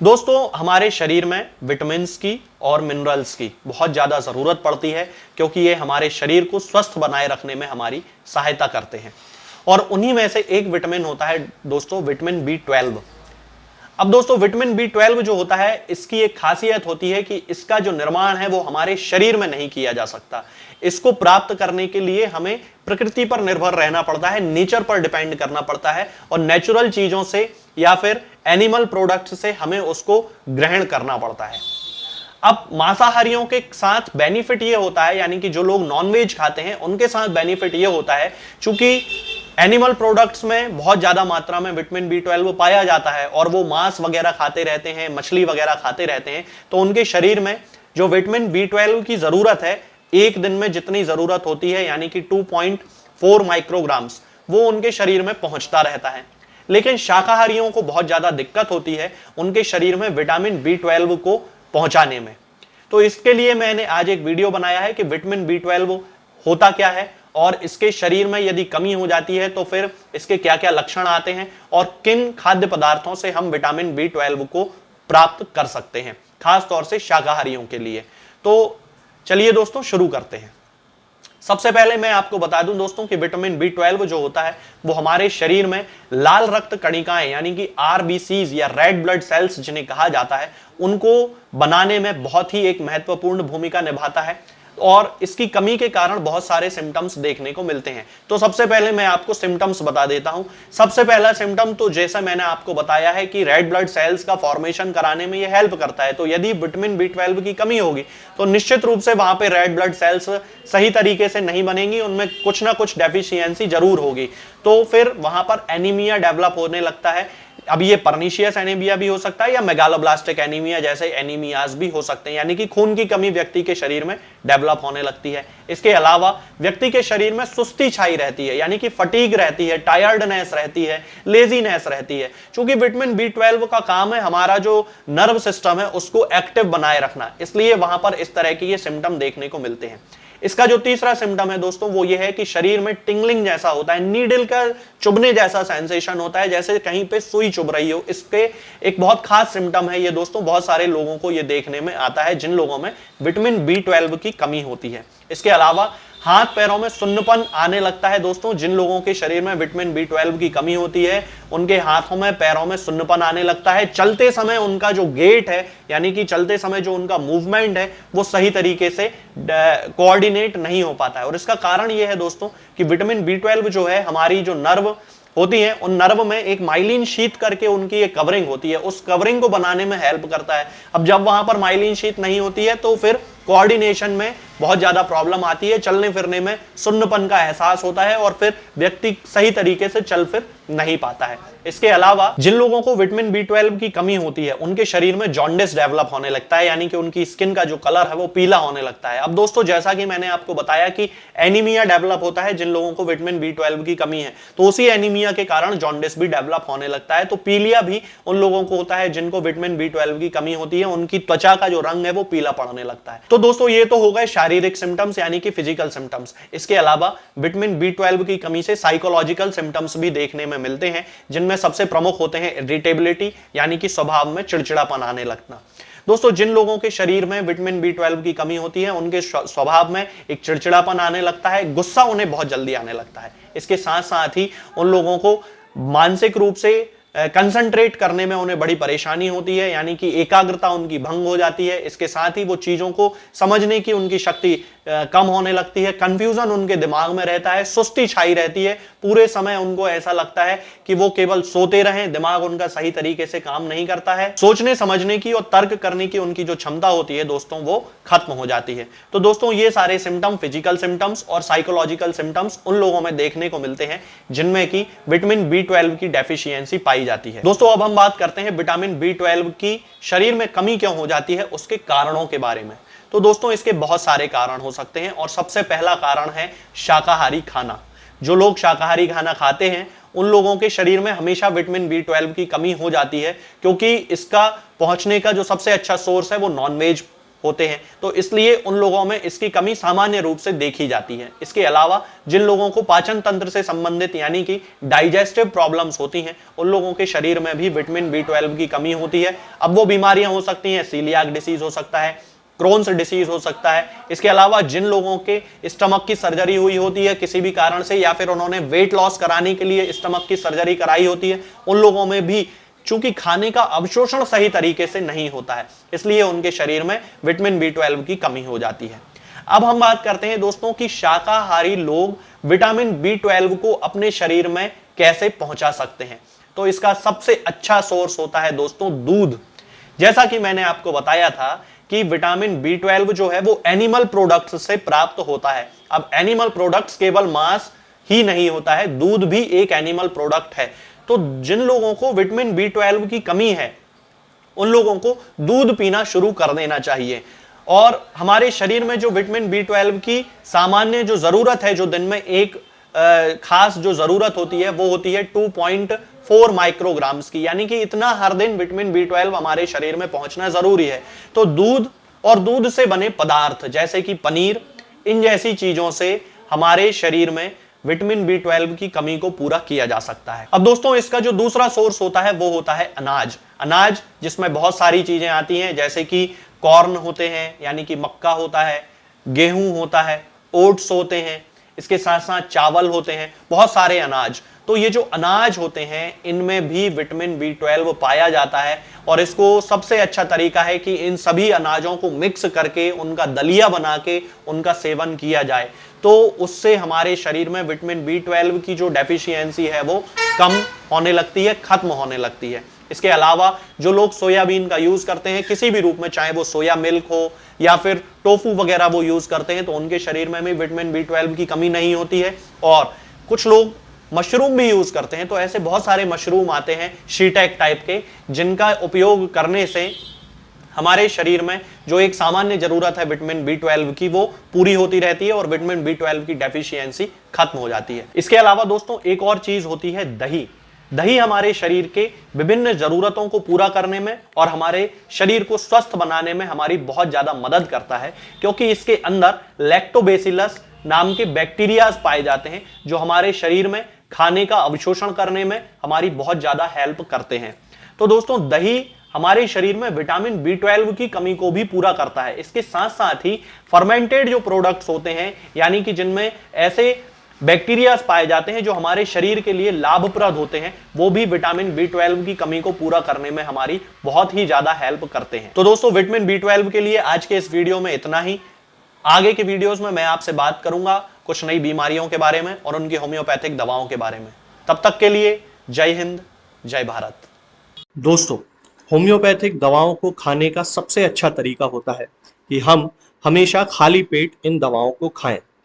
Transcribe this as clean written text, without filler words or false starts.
दोस्तों, हमारे शरीर में विटामिन्स की और मिनरल्स की बहुत ज़्यादा ज़रूरत पड़ती है, क्योंकि ये हमारे शरीर को स्वस्थ बनाए रखने में हमारी सहायता करते हैं। और उन्हीं में से एक विटामिन होता है दोस्तों, विटामिन B12। अब दोस्तों, विटामिन B12 जो होता है, इसकी एक खासियत होती है कि इसका जो निर्माण है वो हमारे शरीर में नहीं किया जा सकता। इसको प्राप्त करने के लिए हमें प्रकृति पर निर्भर रहना पड़ता है, नेचर पर डिपेंड करना पड़ता है और नेचुरल चीजों से या फिर एनिमल प्रोडक्ट से हमें उसको ग्रहण करना पड़ता है। अब मांसाहारियों के साथ बेनिफिट ये होता है, यानी कि जो लोग नॉनवेज खाते हैं उनके साथ बेनिफिट ये होता है, चूंकि एनिमल प्रोडक्ट्स में बहुत ज्यादा मात्रा में विटामिन B12 पाया जाता है और वो मांस वगैरह खाते रहते हैं, मछली वगैरह खाते रहते हैं, तो उनके शरीर में जो विटामिन B12 की जरूरत है, एक दिन में जितनी जरूरत होती है यानी कि 2.4 माइक्रोग्राम्स, वो उनके शरीर में पहुंचता रहता है। लेकिन शाकाहारियों को बहुत ज्यादा दिक्कत होती है उनके शरीर में विटामिन B12 को पहुंचाने में। तो इसके लिए मैंने आज एक वीडियो बनाया है कि विटामिन B12 होता क्या है और इसके शरीर में यदि कमी हो जाती है तो फिर इसके क्या क्या लक्षण आते हैं और किन खाद्य पदार्थों से हम विटामिन B12 को प्राप्त कर सकते हैं, खास तौर से शाकाहारियों के लिए। तो चलिए दोस्तों, शुरू करते हैं। सबसे पहले मैं आपको बता दूं दोस्तों कि विटामिन B12 जो होता है वो हमारे शरीर में लाल रक्त कणिकाएं यानी कि RBCs या रेड ब्लड सेल्स जिन्हें कहा जाता है, उनको बनाने में बहुत ही एक महत्वपूर्ण भूमिका निभाता है और इसकी कमी के कारण बहुत सारे सिम्टम्स देखने को मिलते हैं। तो सबसे पहले मैं आपको सिम्टम्स बता देता हूं। सबसे पहला सिम्टम तो जैसा मैंने आपको बताया है कि रेड ब्लड सेल्स का फॉर्मेशन कराने में यह हेल्प करता है। तो यदि विटामिन B12 की कमी होगी तो निश्चित रूप से वहां पे रेड ब्लड सेल्स सही तरीके से नहीं बनेंगी, उनमें कुछ ना कुछ डेफिशिएंसी जरूर होगी। तो फिर वहां पर एनीमिया डेवलप होने लगता है। अब ये पर्निशियस एनीमिया भी हो सकता है या मेगालोब्लास्टिक एनीमिया जैसे एनीमियाज भी हो सकते हैं, यानी कि खून की कमी व्यक्ति के शरीर में डेवलप होने लगती है। इसके अलावा व्यक्ति के शरीर में सुस्ती छाई रहती है, यानी कि फटीग रहती है, टायर्डनेस रहती है, लेजीनेस रहती है। क्योंकि विटामिन B12 का काम है हमारा जो नर्व सिस्टम है उसको एक्टिव बनाए रखना, इसलिए वहां पर इस तरह के ये सिम्टम देखने को मिलते हैं। इसका जो तीसरा सिम्टम है दोस्तों वो ये है कि शरीर में टिंगलिंग जैसा होता है, नीडल का चुभने जैसा सेंसेशन होता है, जैसे कहीं पे सुई चुभ रही हो। इसके एक बहुत खास सिम्टम है ये दोस्तों, बहुत सारे लोगों को ये देखने में आता है जिन लोगों में विटामिन B12 की कमी होती है। इसके अलावा हाथ पैरों में सुन्नपन आने लगता है दोस्तों, जिन लोगों के शरीर में विटामिन B12 की कमी होती है उनके हाथों में पैरों में सुन्नपन आने लगता है। चलते समय उनका जो गेट है, यानी कि चलते समय जो उनका मूवमेंट है वो सही तरीके से कोऑर्डिनेट नहीं हो पाता है। और इसका कारण यह है दोस्तों कि विटामिन B12 जो है हमारी जो नर्व होती है उन नर्व में एक माइलिन शीथ करके उनकी एक कवरिंग होती है, उस कवरिंग को बनाने में हेल्प करता है। अब जब वहां पर माइलिन शीथ नहीं होती है तो फिर कोऑर्डिनेशन में बहुत ज्यादा प्रॉब्लम आती है, चलने फिरने में सुन्नपन का एहसास होता है और फिर व्यक्ति सही तरीके से चल फिर नहीं पाता है। इसके अलावा जिन लोगों को विटामिन B12 की कमी होती है उनके शरीर में जॉन्डिस डेवलप होने लगता है, यानी कि उनकी स्किन का जो कलर है वो पीला होने लगता है। अब दोस्तों, जैसा कि मैंने आपको बताया कि एनीमिया डेवलप होता है जिन लोगों को विटामिन B12 की कमी है, तो उसी एनीमिया के कारण जॉन्डिस भी डेवलप होने लगता है। तो पीलिया भी उन लोगों को होता है जिनको विटामिन B12 की कमी होती है, उनकी त्वचा का जो रंग है वो पीला पड़ने लगता है। तो दोस्तों, ये तो हो गए शारीरिक सिम्टम्स यानी कि फिजिकल सिम्टम्स। इसके अलावा विटामिन B12 की कमी से साइकोलॉजिकल सिम्टम्स भी देखने में मिलते हैं, जिनमें सबसे प्रमुख होते हैं इरिटेबिलिटी, यानी कि स्वभाव में चिड़चिड़ापन आने लगना। दोस्तों, जिन लोगों के शरीर में विटामिन B12 की कमी होती है उनके स्वभाव में एक चिड़चिड़ापन आने लगता है, गुस्सा उन्हें बहुत जल्दी आने लगता है। इसके साथ साथ ही उन लोगों को मानसिक रूप से कंसंट्रेट करने में उन्हें बड़ी परेशानी होती है, यानी कि एकाग्रता उनकी भंग हो जाती है। इसके साथ ही वो चीजों को समझने की उनकी शक्ति कम होने लगती है, कंफ्यूजन उनके दिमाग में रहता है, सुस्ती छाई रहती है, पूरे समय उनको ऐसा लगता है कि वो केवल सोते रहें, दिमाग उनका सही तरीके से काम नहीं करता है, सोचने समझने की और तर्क करने की उनकी जो क्षमता होती है दोस्तों वो खत्म हो जाती है। तो दोस्तों, ये सारे सिम्टम, फिजिकल सिम्टम्स और साइकोलॉजिकल सिम्टम्स उन लोगों में देखने को मिलते हैं जिनमें की विटामिन B12 की डेफिशिएंसी पाई जाती है। दोस्तों, अब हम बात करते हैं विटामिन B12 की शरीर में कमी क्यों हो जाती है उसके कारणों के बारे में। तो दोस्तों, इसके बहुत सारे कारण हो सकते हैं और सबसे पहला कारण है शाकाहारी खाना। जो लोग शाकाहारी खाना खाते हैं उन लोगों के शरीर में हमेशा विटामिन B12 की कमी हो जाती है, क्योंकि इसका पहुंचने का जो सबसे अच्छा सोर्स है वो नॉनवेज होते हैं, तो इसलिए उन लोगों में इसकी कमी सामान्य रूप से देखी जाती है। इसके अलावा जिन लोगों को पाचन तंत्र से संबंधित यानी कि डाइजेस्टिव प्रॉब्लम्स होती हैं, उन लोगों के शरीर में भी विटामिन B12 की कमी होती है। अब वो बीमारियां हो सकती हैं, सीलियाक डिसीज हो सकता है, क्रोन्स डिसीज हो सकता है। इसके अलावा जिन लोगों के स्टमक की सर्जरी हुई होती है किसी भी कारण से, या फिर उन्होंने वेट लॉस कराने के लिए स्टमक की सर्जरी कराई होती है, उन लोगों में भी चूंकि खाने का अवशोषण सही तरीके से नहीं होता है, इसलिए उनके शरीर में विटामिन B12 की कमी हो जाती है। अब हम बात करते हैं दोस्तों कि शाकाहारी लोग विटामिन B12 को अपने शरीर में कैसे पहुंचा सकते हैं। तो इसका सबसे अच्छा सोर्स होता है दोस्तों दूध। जैसा कि मैंने आपको बताया था कि विटामिन B12 जो है वो एनिमल प्रोडक्ट्स से प्राप्त होता है। अब एनिमल प्रोडक्ट्स केवल मांस ही नहीं होता है, दूध भी एक एनिमल प्रोडक्ट है। तो जिन लोगों को विटामिन B12 की कमी है उन लोगों को दूध पीना शुरू कर देना चाहिए। और हमारे शरीर में जो विटामिन B12 की सामान्य जो जरूरत है, जो दिन में एक खास जो जरूरत होती है वो होती है 2.4 माइक्रोग्राम्स की, यानी कि इतना हर दिन विटामिन B12 हमारे शरीर में पहुंचना जरूरी है। तो दूध और दूध से बने पदार्थ जैसे कि पनीर, इन जैसी चीजों से हमारे शरीर में विटामिन B12 की कमी को पूरा किया जा सकता है। अब दोस्तों इसका जो दूसरा सोर्स होता है वो होता है अनाज। अनाज जिसमें बहुत सारी चीजें आती हैं, जैसे कि कॉर्न होते हैं यानी कि मक्का होता है, गेहूं होता है, ओट्स होते हैं, इसके साथ साथ चावल होते हैं, बहुत सारे अनाज। तो ये जो अनाज होते हैं इनमें भी विटामिन B12 पाया जाता है। और इसको सबसे अच्छा तरीका है कि इन सभी अनाजों को मिक्स करके उनका दलिया बना के उनका सेवन किया जाए, तो उससे हमारे शरीर में विटामिन B12 की जो डेफिशिएंसी है वो कम होने लगती है, खत्म होने लगती है। इसके अलावा जो लोग सोयाबीन का यूज करते हैं किसी भी रूप में, चाहे वो सोया मिल्क हो या फिर टोफू वगैरह वो यूज करते हैं, तो उनके शरीर में भी विटामिन B12 की कमी नहीं होती है। और कुछ लोग मशरूम भी यूज करते हैं, तो ऐसे बहुत सारे मशरूम आते हैं शीटैक टाइप के, जिनका उपयोग करने से हमारे शरीर में जो एक सामान्य जरूरत है विटामिन B12 की वो पूरी होती रहती है और विटामिन B12 की डेफिशिएंसी खत्म हो जाती है। इसके अलावा दोस्तों एक और चीज होती है दही। दही हमारे शरीर के विभिन्न जरूरतों को पूरा करने में और हमारे शरीर को स्वस्थ बनाने में हमारी बहुत ज्यादा मदद करता है, क्योंकि इसके अंदर लैक्टोबैसिलस नाम के बैक्टीरियाज पाए जाते हैं जो हमारे शरीर में खाने का अवशोषण करने में हमारी बहुत ज्यादा हेल्प करते हैं। तो दोस्तों दही हमारे शरीर में विटामिन B12 की कमी को भी पूरा करता है। इसके साथ साथ ही फर्मेंटेड जो प्रोडक्ट्स होते हैं, यानी कि जिनमें ऐसे बैक्टीरियाज पाए जाते हैं जो हमारे शरीर के लिए लाभप्रद होते हैं, वो भी विटामिन B12 की कमी को पूरा करने में हमारी बहुत ही ज्यादा हेल्प करते हैं। तो दोस्तों विटामिन B12 के लिए आज के इस वीडियो में इतना ही। आगे के वीडियोस में मैं आपसे बात करूंगा कुछ नई बीमारियों के बारे में और उनकी होम्योपैथिक दवाओं के बारे में। तब तक के लिए जय हिंद, जय भारत। दोस्तों होम्योपैथिक दवाओं को खाने का सबसे अच्छा तरीका होता है कि हम हमेशा खाली पेट इन दवाओं को खाएं।